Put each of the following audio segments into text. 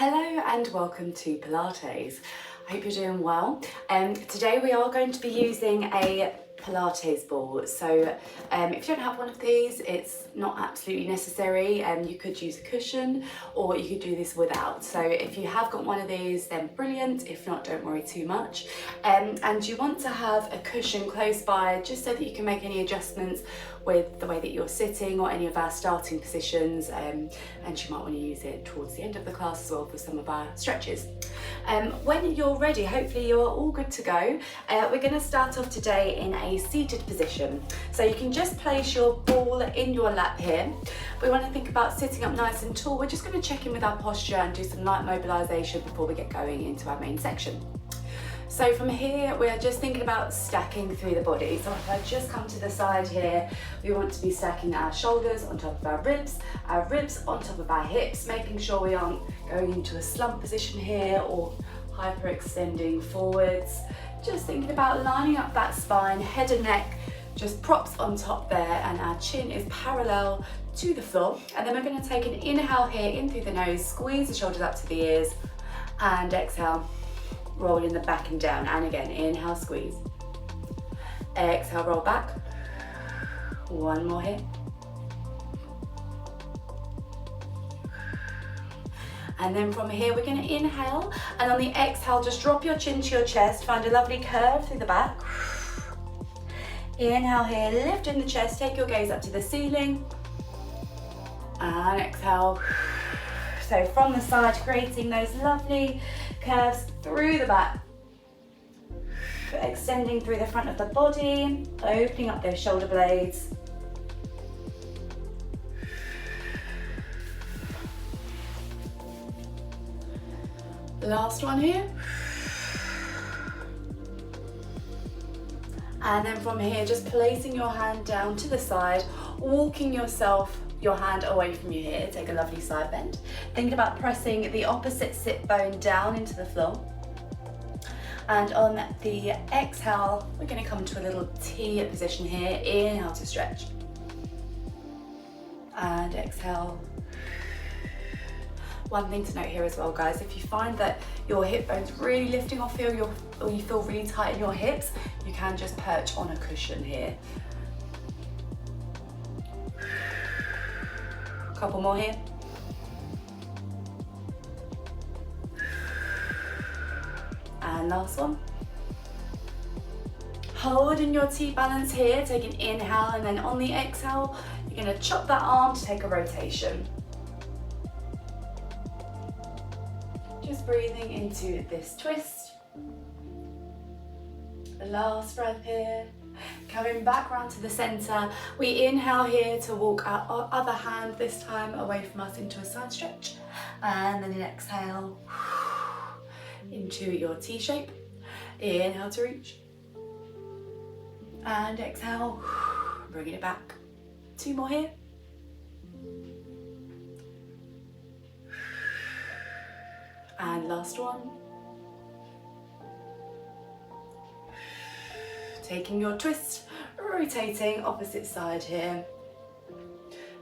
Hello and welcome to Pilates. I hope you're doing well. Today we are going to be using a Pilates ball. So if you don't have one of these, it's not absolutely necessary. You could use a cushion or you could do this without. So if you have got one of these, then brilliant. If not, don't worry too much. And you want to have a cushion close by just so that you can make any adjustments with the way that you're sitting or any of our starting positions, and you might want to use it towards the end of the class as well for some of our stretches. When you're ready, hopefully you're all good to go. We're going to start off today in a seated position. So you can just place your ball in your lap here. We want to think about sitting up nice and tall. We're just going to check in with our posture and do some light mobilization before we get going into our main section. So from here, we're just thinking about stacking through the body. So if I just come to the side here, we want to be stacking our shoulders on top of our ribs on top of our hips, making sure we aren't going into a slump position here or hyperextending forwards. Just thinking about lining up that spine, head and neck, just props on top there, and our chin is parallel to the floor. And then we're going to take an inhale here, in through the nose, squeeze the shoulders up to the ears, and exhale. Roll in the back and down, and again, inhale, squeeze. Exhale, roll back. One more here. And then from here, we're gonna inhale, and on the exhale, just drop your chin to your chest, find a lovely curve through the back. Inhale here, lift in the chest, take your gaze up to the ceiling. And exhale. So from the side, creating those lovely curves through the back, extending through the front of the body, opening up those shoulder blades. Last one here. And then from here, just placing your hand down to the side, walking your hand away from you here. Take a lovely side bend. Thinking about pressing the opposite sit bone down into the floor. And on the exhale, we're going to come to a little T position here. Inhale to stretch. And exhale. One thing to note here as well, guys, if you find that your hip bone's really lifting off here, or you feel really tight in your hips, you can just perch on a cushion here. Couple more here. And last one. Holding your T balance here, take an inhale, and then on the exhale, you're going to chop that arm to take a rotation. Just breathing into this twist. The last breath here. Coming back round to the center, we inhale here to walk our other hand, this time away from us, into a side stretch, and then an exhale into your T shape. Inhale to reach, and exhale, bringing it back. Two more here. And last one. Taking your twist, rotating opposite side here.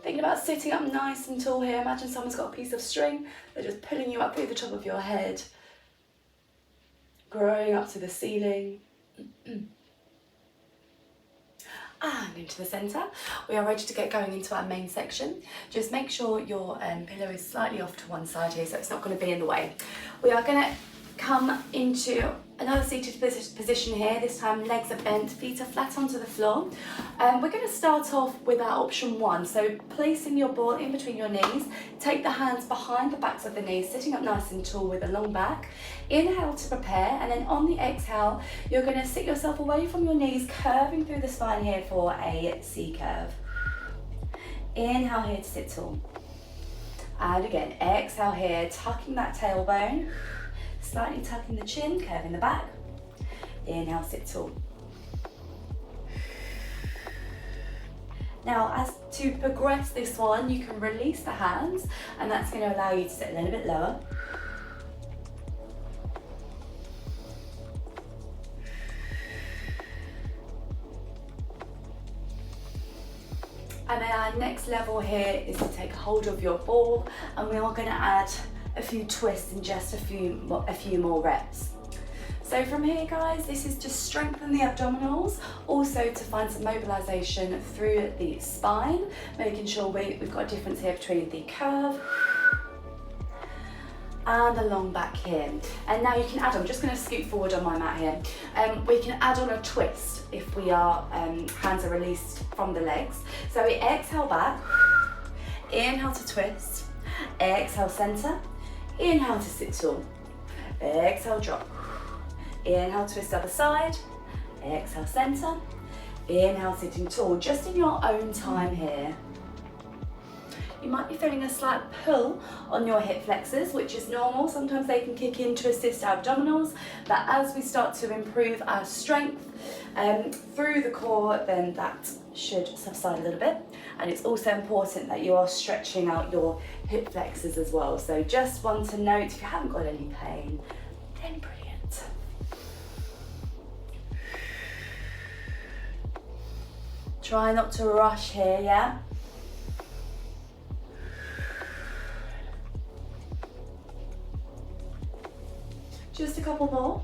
Thinking about sitting up nice and tall here. Imagine someone's got a piece of string. They're just pulling you up through the top of your head. Growing up to the ceiling. And into the center. We are ready to get going into our main section. Just make sure your pillow is slightly off to one side here, so it's not going to be in the way. We are going to come into another seated position here. This time legs are bent, feet are flat onto the floor. We're going to start off with our option one. So placing your ball in between your knees, take the hands behind the backs of the knees, sitting up nice and tall with a long back. Inhale to prepare, and then on the exhale, you're going to sit yourself away from your knees, curving through the spine here for a C curve. Inhale here to sit tall. And again, exhale here, tucking that tailbone. Slightly tucking the chin, curving the back. Inhale, sit tall. Now, as to progress this one, you can release the hands, and that's going to allow you to sit a little bit lower. And then our next level here is to take hold of your ball, and we are going to add a few twists in just a few more reps. So from here, guys, this is to strengthen the abdominals, also to find some mobilisation through the spine, making sure we've got a difference here between the curve and the long back here. And now you can add on, I'm just going to scoot forward on my mat here, we can add on a twist if we are, hands are released from the legs. So we exhale back, inhale to twist, exhale centre, inhale to sit tall, exhale drop, inhale twist other side, exhale centre, inhale sitting tall, just in your own time here. You might be feeling a slight pull on your hip flexors, which is normal. Sometimes they can kick in to assist our abdominals, but as we start to improve our strength through the core, then that should subside a little bit. And it's also important that you are stretching out your hip flexors as well. So just want to note, if you haven't got any pain, then brilliant. Try not to rush here, yeah? Just a couple more.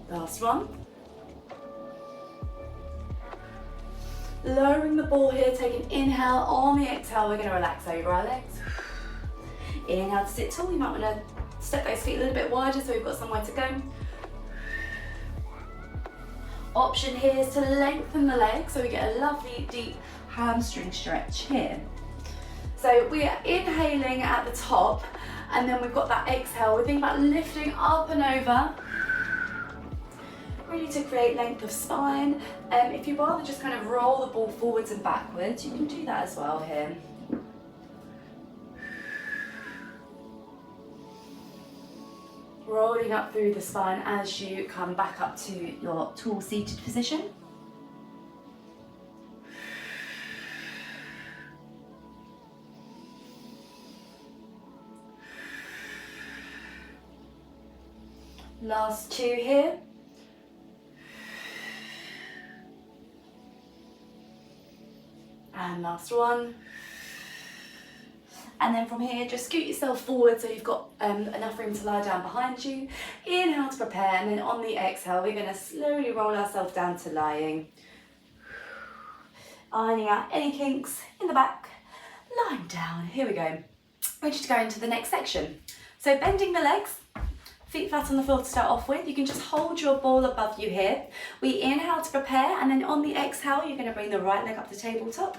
Last one. Lowering the ball here, take an inhale. On the exhale, we're going to relax over our legs. Inhale to sit tall. You might want to step those feet a little bit wider so we've got somewhere to go. Option here is to lengthen the legs so we get a lovely deep hamstring stretch here. So we are inhaling at the top, and then we've got that exhale. We're thinking about lifting up and over, really to create length of spine. If you'd rather just kind of roll the ball forwards and backwards, you can do that as well here. Rolling up through the spine as you come back up to your tall seated position. Last two here. And last one. And then from here, just scoot yourself forward so you've got enough room to lie down behind you. Inhale to prepare, and then on the exhale, we're going to slowly roll ourselves down to lying. Ironing out any kinks in the back, lying down. Here we go. Ready to go into the next section. So bending the legs. Feet flat on the floor to start off with. You can just hold your ball above you here. We inhale to prepare, and then on the exhale, you're going to bring the right leg up to tabletop,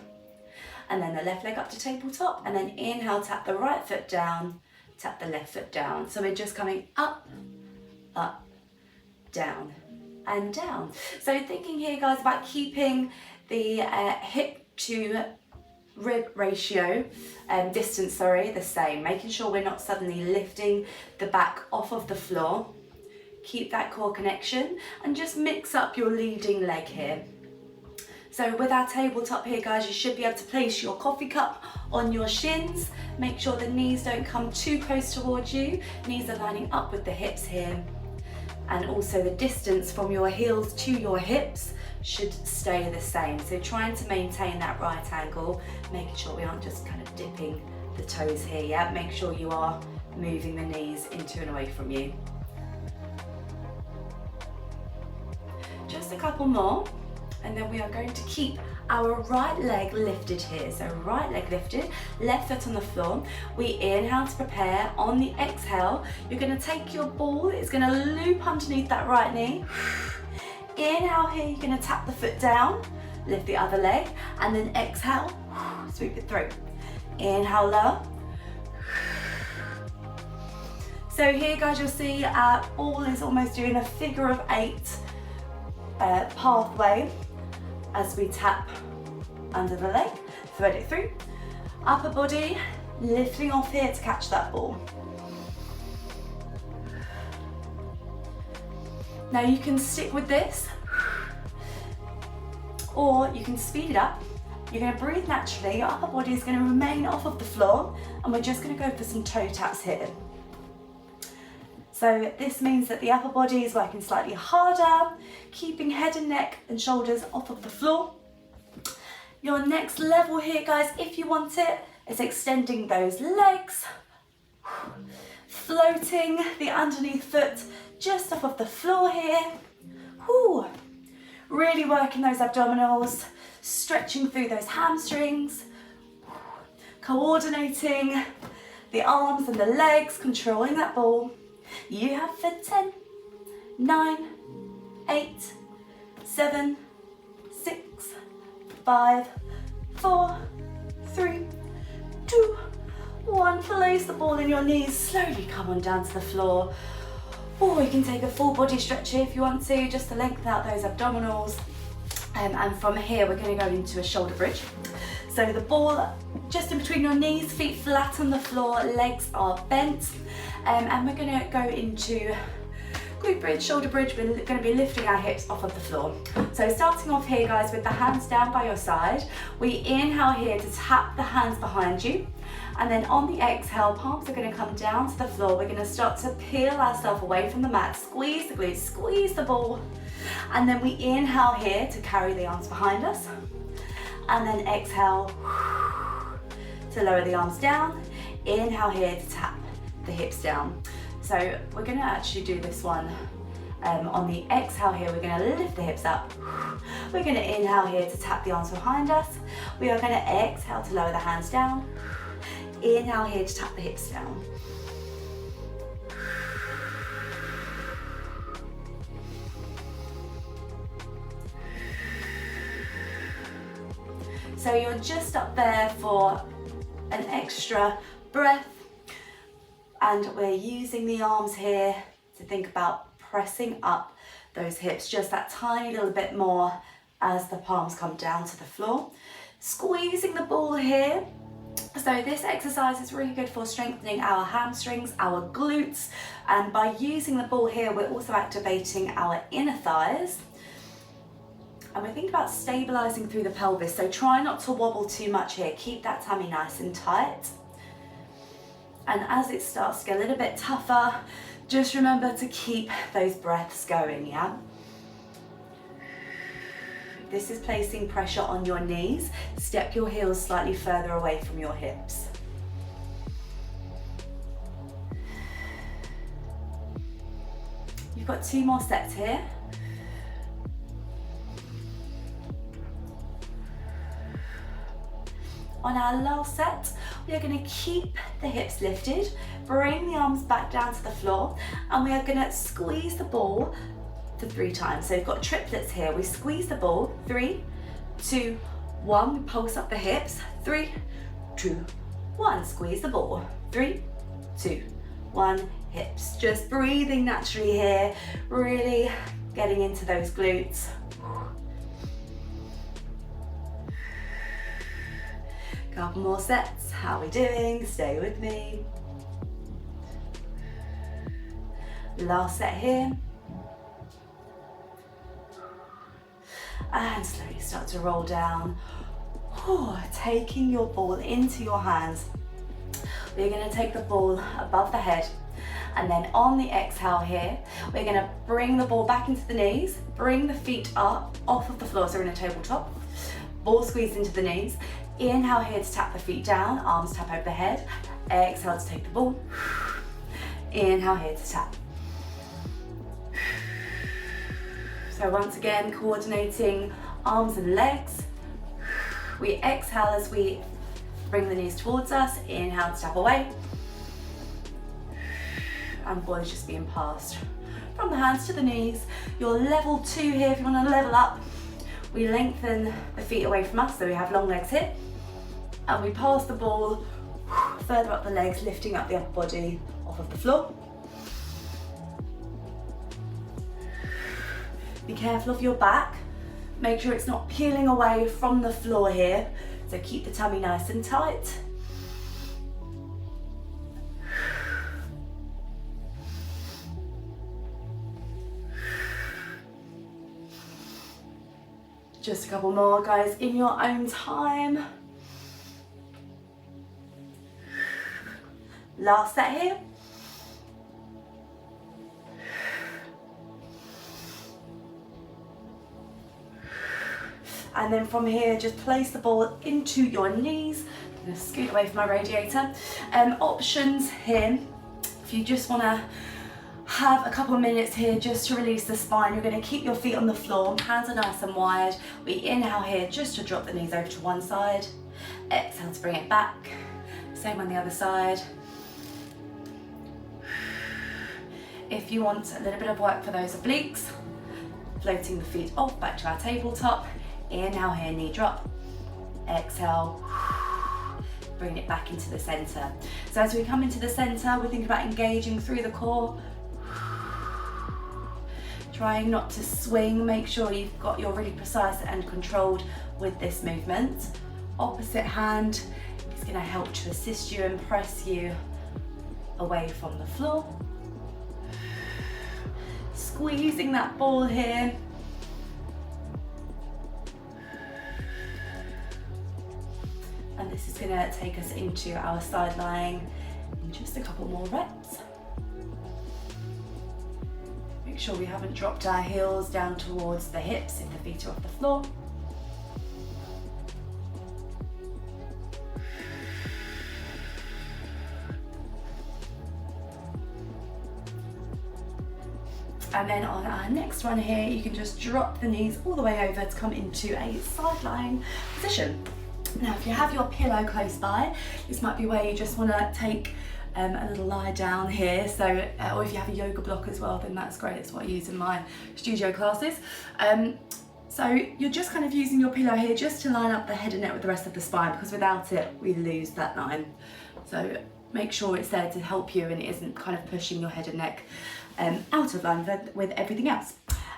and then the left leg up to tabletop, and then inhale, tap the right foot down, tap the left foot down. So we're just coming up, up, down, and down. So thinking here, guys, about keeping the hip to rib ratio, distance, the same, making sure we're not suddenly lifting the back off of the floor. Keep that core connection and just mix up your leading leg here. So with our tabletop here, guys, you should be able to place your coffee cup on your shins. Make sure the knees don't come too close towards you. Knees are lining up with the hips here. And also the distance from your heels to your hips should stay the same. So trying to maintain that right angle, making sure we aren't just kind of dipping the toes here, yeah? Make sure you are moving the knees into and away from you. Just a couple more, and then we are going to keep our right leg lifted here. So right leg lifted, left foot on the floor. We inhale to prepare. On the exhale, you're going to take your ball, it's going to loop underneath that right knee. Inhale here, you're going to tap the foot down, lift the other leg, and then exhale, sweep it through. Inhale, lower. So here, guys, you'll see our ball is almost doing a figure of 8 pathway as we tap under the leg, thread it through. Upper body, lifting off here to catch that ball. Now you can stick with this, or you can speed it up. You're going to breathe naturally, your upper body is going to remain off of the floor, and we're just going to go for some toe taps here. So this means that the upper body is working slightly harder, keeping head and neck and shoulders off of the floor. Your next level here, guys, if you want it, is extending those legs, floating the underneath foot just off of the floor here. Whew. Really working those abdominals, stretching through those hamstrings, coordinating the arms and the legs, controlling that ball. You have for 10, 9, 8, 7, 6, 5, 4, 3, 2, 1. Place the ball in your knees, slowly come on down to the floor. Or you can take a full body stretch here if you want to, just to lengthen out those abdominals. And from here, we're going to go into a shoulder bridge. So the ball just in between your knees, feet flat on the floor, legs are bent. And we're going to go into glute bridge, shoulder bridge. We're going to be lifting our hips off of the floor. So starting off here, guys, with the hands down by your side, we inhale here to tap the hands behind you. And then on the exhale, palms are going to come down to the floor. We're going to start to peel ourselves away from the mat, squeeze the glutes, squeeze the ball. And then we inhale here to carry the arms behind us. And then exhale to lower the arms down. Inhale here to tap the hips down. So we're going to actually do this one on the exhale here. We're going to lift the hips up. We're going to inhale here to tap the arms behind us. We are going to exhale to lower the hands down. Inhale here to tap the hips down. So you're just up there for an extra breath, and we're using the arms here to think about pressing up those hips just that tiny little bit more as the palms come down to the floor. Squeezing the ball here. So this exercise is really good for strengthening our hamstrings, our glutes, and by using the ball here, we're also activating our inner thighs. And we're thinking about stabilising through the pelvis, so try not to wobble too much here. Keep that tummy nice and tight. And as it starts to get a little bit tougher, just remember to keep those breaths going, yeah? This is placing pressure on your knees. Step your heels slightly further away from your hips. You've got 2 more sets here. On our last set, we are going to keep the hips lifted, bring the arms back down to the floor, and we are going to squeeze the ball for 3 times. So we've got triplets here. We squeeze the ball, 3, 2, 1. We pulse up the hips, 3, 2, 1. Squeeze the ball, 3, 2, 1. Hips. Just breathing naturally here, really getting into those glutes. Couple more sets. How are we doing? Stay with me. Last set here. And slowly start to roll down. Taking your ball into your hands. We're going to take the ball above the head. And then on the exhale here, we're going to bring the ball back into the knees, bring the feet up off of the floor, so we're in a tabletop. Ball squeezed into the knees. Inhale here to tap the feet down, arms tap over the head. Exhale to take the ball. Inhale here to tap. So once again, coordinating arms and legs. We exhale as we bring the knees towards us. Inhale to tap away. And the ball is just being passed from the hands to the knees. Your level 2 here, if you want to level up. We lengthen the feet away from us, so we have long legs here. And we pass the ball further up the legs, lifting up the upper body off of the floor. Be careful of your back. Make sure it's not peeling away from the floor here. So keep the tummy nice and tight. Just a couple more, guys, in your own time. Last set here. And then from here, just place the ball into your knees. I'm gonna scoot away from my radiator. Options here, if you just wanna have a couple of minutes here just to release the spine, you're gonna keep your feet on the floor, hands are nice and wide. We inhale here just to drop the knees over to one side. Exhale to bring it back. Same on the other side. If you want a little bit of work for those obliques, floating the feet off back to our tabletop. Inhale here, knee drop. Exhale, bring it back into the center. So as we come into the center, we think about engaging through the core. Trying not to swing, make sure you've got your really precise and controlled with this movement. Opposite hand is going to help to assist you and press you away from the floor. Squeezing that ball here. And this is going to take us into our side lying in just a couple more reps. Make sure we haven't dropped our heels down towards the hips if the feet are off the floor. And then on our next one here, you can just drop the knees all the way over to come into a side lying position. Now, if you have your pillow close by, this might be where you just want to take a little lie down here. So, or if you have a yoga block as well, then that's great. It's what I use in my studio classes. So you're just kind of using your pillow here just to line up the head and neck with the rest of the spine, because without it, we lose that line. So make sure it's there to help you and it isn't kind of pushing your head and neck out of line with everything else.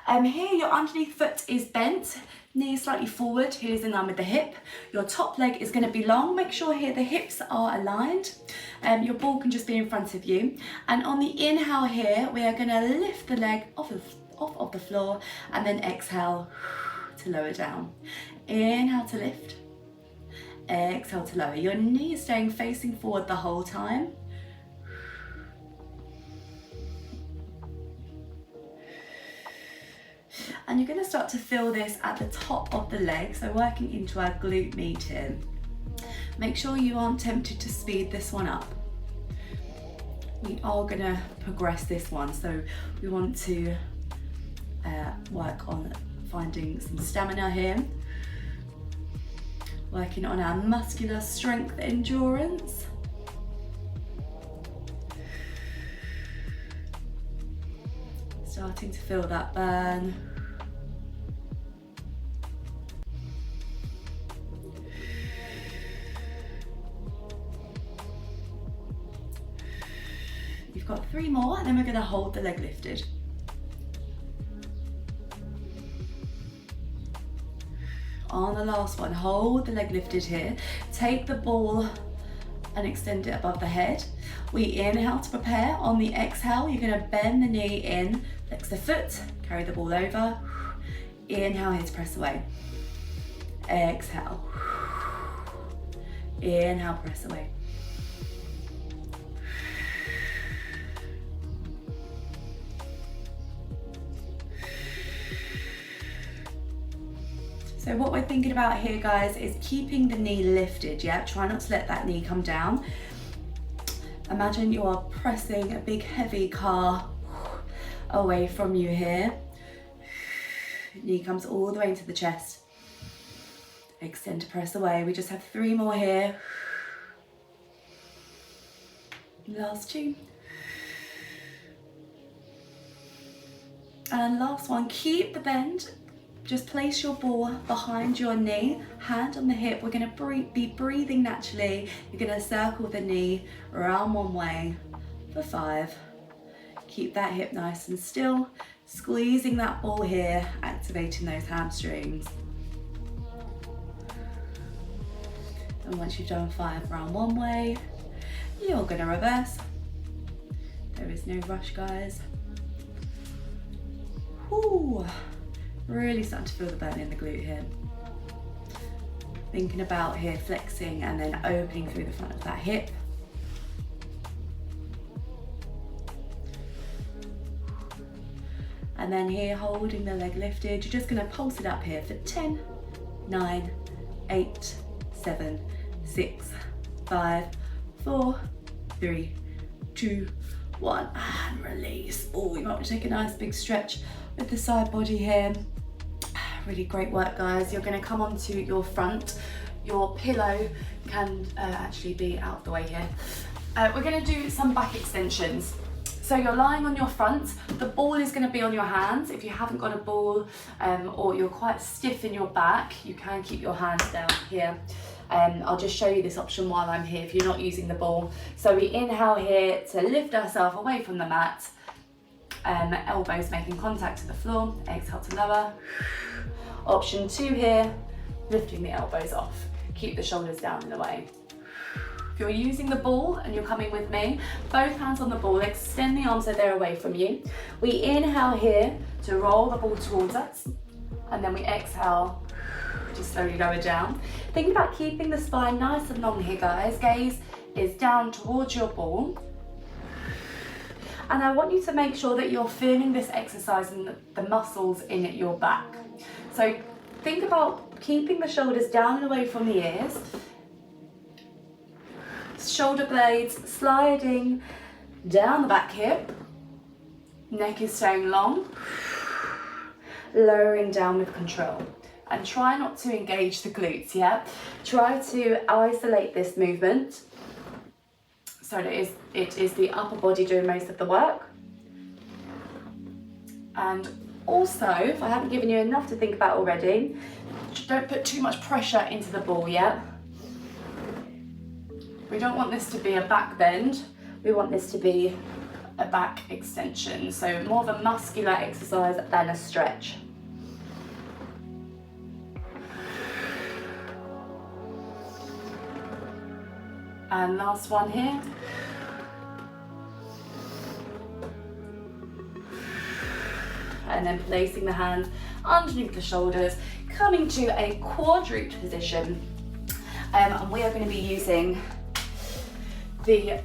Here, your underneath foot is bent, knee slightly forward, heel is in line with the hip. Your top leg is going to be long. Make sure here the hips are aligned. Your ball can just be in front of you. And on the inhale here, we are going to lift the leg off of the floor and then exhale to lower down. Inhale to lift. Exhale to lower. Your knee is staying facing forward the whole time. And you're going to start to feel this at the top of the leg, so working into our glute med here. Make sure you aren't tempted to speed this one up. We are going to progress this one, so we want to work on finding some stamina here. Working on our muscular strength endurance. Starting to feel that burn. You've got 3 more, and then we're going to hold the leg lifted. On the last one, hold the leg lifted here. Take the ball and extend it above the head. We inhale to prepare. On the exhale, you're going to bend the knee in, flex the foot, carry the ball over. Inhale here to press away. Exhale. Inhale, press away. So what we're thinking about here, guys, is keeping the knee lifted, yeah? Try not to let that knee come down. Imagine you are pressing a big heavy car away from you here. Knee comes all the way into the chest. Extend to press away. We just have 3 more here. Last 2. And last one, keep the bend. Just place your ball behind your knee, hand on the hip. We're going to be breathing naturally. You're going to circle the knee around one way for 5. Keep that hip nice and still. Squeezing that ball here, activating those hamstrings. And once you've done 5 around one way, you're going to reverse. There is no rush, guys. Whoo. Really starting to feel the burn in the glute here. Thinking about here flexing and then opening through the front of that hip. And then here holding the leg lifted. You're just going to pulse it up here for 10, 9, 8, 7, 6, 5, 4, 3, 2, 1, and release. Oh, you might want to take a nice big stretch with the side body here. Really great work, guys. You're going to come onto your front. Your pillow can actually be out of the way here. We're going to do some back extensions. So you're lying on your front, the ball is going to be on your hands. If you haven't got a ball or you're quite stiff in your back, you can keep your hands down here. I'll just show you this option while I'm here if you're not using the ball. So we inhale here to lift ourselves away from the mat, elbows making contact to the floor, exhale to lower. Option 2 here, lifting the elbows off. Keep the shoulders down and away. If you're using the ball and you're coming with me, both hands on the ball, extend the arms so they're away from you. We inhale here to roll the ball towards us, and then we exhale to slowly lower down. Think about keeping the spine nice and long here, guys. Gaze is down towards your ball. And I want you to make sure that you're feeling this exercise in the muscles in your back. So think about keeping the shoulders down and away from the ears. Shoulder blades sliding down the back hip. Neck is staying long. Lowering down with control. And try not to engage the glutes, yeah? Try to isolate this movement so that it is the upper body doing most of the work. And also, if I haven't given you enough to think about already, don't put too much pressure into the ball yet. We don't want this to be a back bend, we want this to be a back extension, so more of a muscular exercise than a stretch. And last one here. And then placing the hands underneath the shoulders, coming to a quadruped position. And we are going to be using the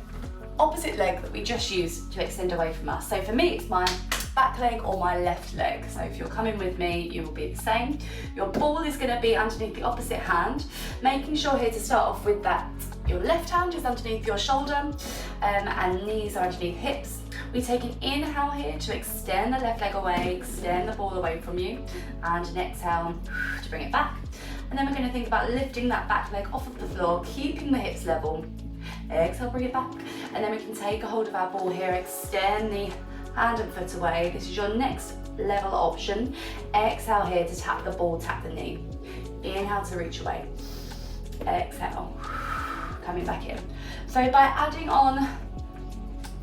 opposite leg that we just used to extend away from us. So for me, it's my back leg or my left leg. So if you're coming with me, you will be the same. Your ball is going to be underneath the opposite hand, making sure here to start off with that your left hand is underneath your shoulder and knees are underneath hips. We take an inhale here to extend the left leg away, extend the ball away from you, and an exhale to bring it back. And then we're going to think about lifting that back leg off of the floor, keeping the hips level. Exhale, bring it back. And then we can take a hold of our ball here, extend the hand and foot away. This is your next level option. Exhale here to tap the ball, tap the knee. Inhale to reach away. Exhale, coming back in. So by adding on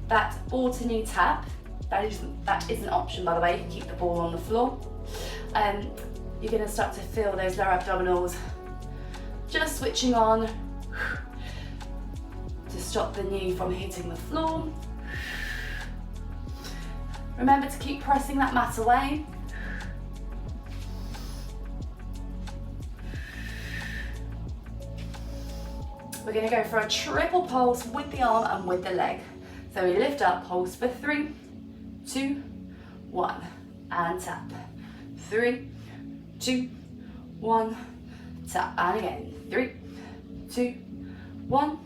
that ball to knee tap, that is an option, by the way. You can keep the ball on the floor. You're going to start to feel those lower abdominals just switching on to stop the knee from hitting the floor. Remember to keep pressing that mat away. We're going to go for a triple pulse with the arm and with the leg. So we lift up, pulse for 3, 2, 1, and tap. 3, 2, 1, tap, and again. 3, 2, 1.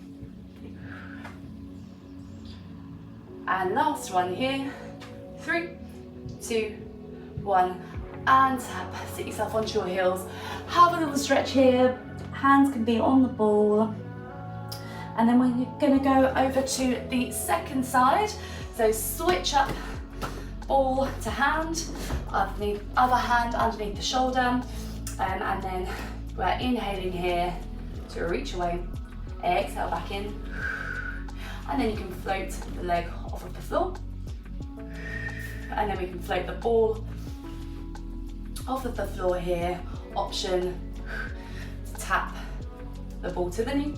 And last one here. 3, 2, 1, and tap. Sit yourself onto your heels. Have a little stretch here. Hands can be on the ball. And then we're going to go over to the second side. So switch up, ball to hand, other hand underneath the shoulder. And then we're inhaling here to reach away. Exhale back in. And then you can float the leg off of the floor. And then we can float the ball off of the floor here. Option to tap the ball to the knee.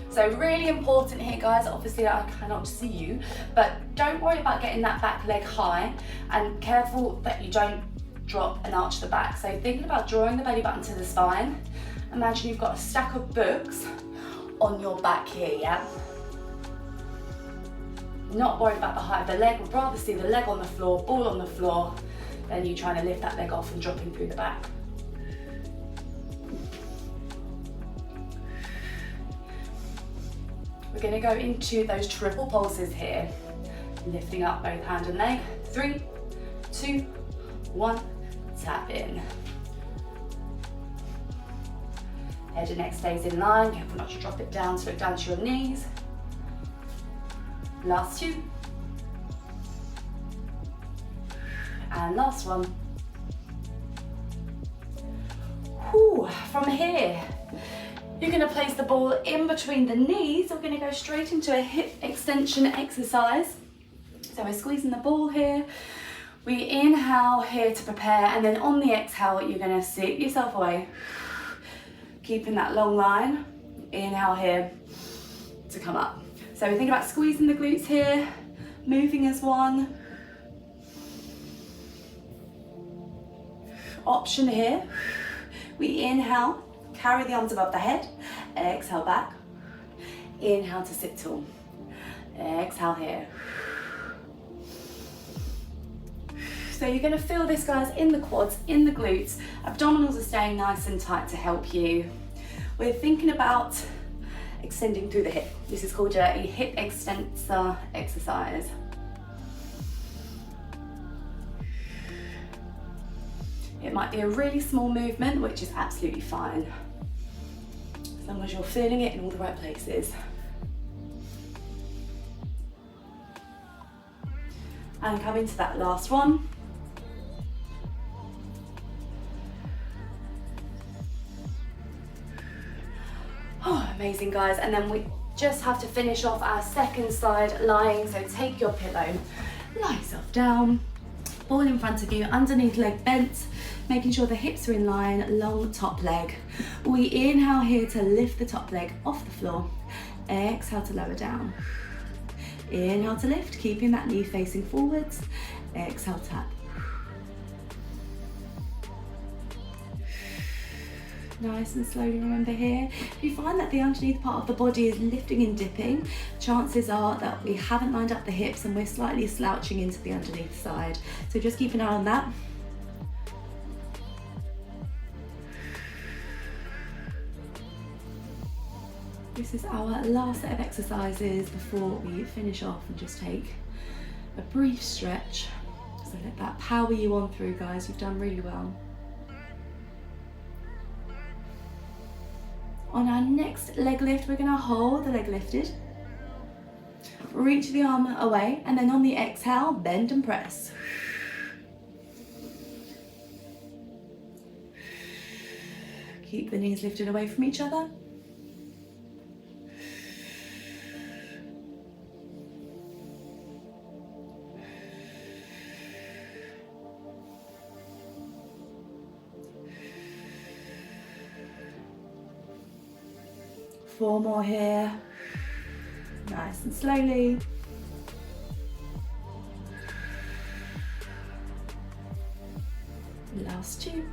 So really important here, guys. Obviously I cannot see you, but don't worry about getting that back leg high, and careful that you don't drop and arch the back. So thinking about drawing the belly button to the spine. Imagine you've got a stack of books on your back here, yeah? Not worried about the height of the leg. We'd rather see the leg on the floor, ball on the floor, than you trying to lift that leg off and dropping through the back. gonna go into those triple pulses here. Lifting up both hand and leg. 3, 2, 1, tap in. Head and neck stays in line, careful not to drop it down, so look down to your knees. Last 2. And last one. Whew. From here, you're going to place the ball in between the knees. We're going to go straight into a hip extension exercise. So we're squeezing the ball here. We inhale here to prepare, and then on the exhale, you're going to sit yourself away. Keeping that long line. Inhale here to come up. So we think about squeezing the glutes here, moving as one. Option here. We inhale, carry the arms above the head, exhale back. Inhale to sit tall. Exhale here. So you're going to feel this, guys, in the quads, in the glutes. Abdominals are staying nice and tight to help you. We're thinking about extending through the hip. This is called a hip extensor exercise. It might be a really small movement, which is absolutely fine, as long as you're feeling it in all the right places. And coming to that last one. Oh, amazing, guys. And then we just have to finish off our second side lying. So take your pillow, lie yourself down, ball in front of you, underneath leg bent, making sure the hips are in line, long top leg. We inhale here to lift the top leg off the floor. Exhale to lower down. Inhale to lift, keeping that knee facing forwards. Exhale, tap. Nice and slowly, remember here. If you find that the underneath part of the body is lifting and dipping, chances are that we haven't lined up the hips and we're slightly slouching into the underneath side. So just keep an eye on that. This is our last set of exercises before we finish off and just take a brief stretch. So let that power you on through, guys. You've done really well. On our next leg lift, we're going to hold the leg lifted, reach the arm away, and then on the exhale, bend and press. Keep the knees lifted away from each other. Four more here, nice and slowly. Last 2.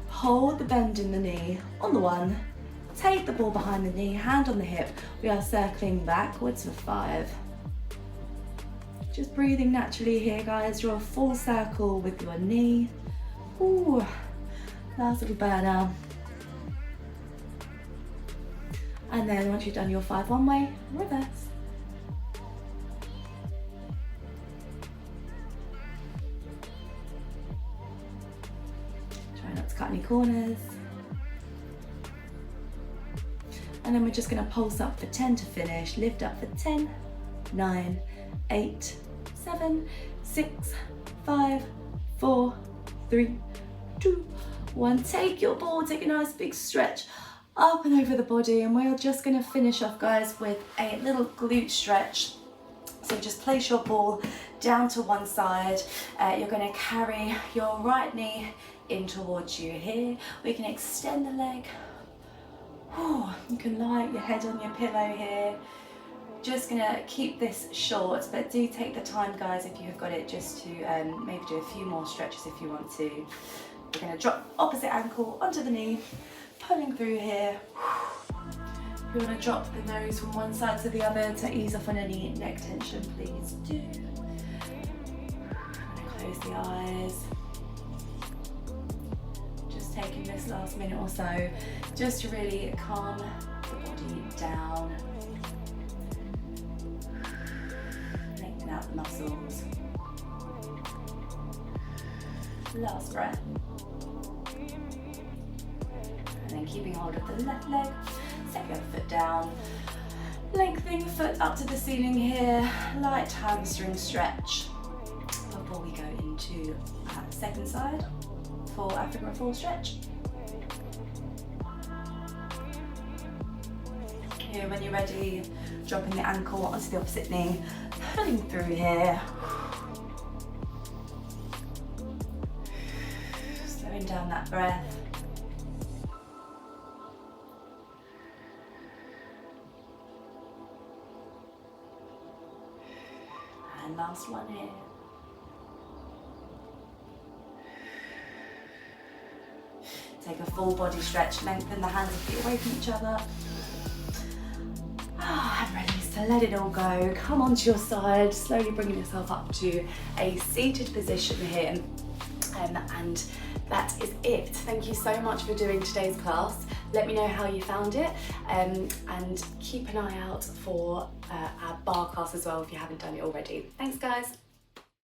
Hold the bend in the knee on the 1. Take the ball behind the knee, hand on the hip. We are circling backwards for 5. Just breathing naturally here, guys. Draw a full circle with your knee. Ooh, last little burner. And then once you've done your 5 one way, reverse. Try not to cut any corners. And then we're just going to pulse up for 10 to finish. Lift up for 10, 9, 8, 7, 6, 5, 4, 3, 2, 1. Take your ball, take a nice big stretch up and over the body, and we're just going to finish off, guys, with a little glute stretch. So just place your ball down to one side. You're going to carry your right knee in towards you here. We can extend the leg. You can lie your head on your pillow here. Just going to keep this short, but do take the time, guys, if you have got it, just to maybe do a few more stretches if you want to. We're going to drop opposite ankle onto the knee, pulling through here. If you want to drop the nose from one side to the other to ease off on any neck tension, please do. Close the eyes. Just taking this last minute or so just to really calm the body down, lengthen out the muscles. Last breath. And then keeping hold of the left leg, set the other foot down, lengthening the foot up to the ceiling here, light hamstring stretch before we go into the second side for African full stretch. Here, when you're ready, dropping the ankle onto the opposite knee, pulling through here. Slowing down that breath. And last one here. Take a full body stretch, lengthen the hands and feet away from each other. And release, so let it all go. Come onto your side, slowly bringing yourself up to a seated position here. And that is it. Thank you so much for doing today's class. Let me know how you found it, and keep an eye out for our bar class as well if you haven't done it already. Thanks guys.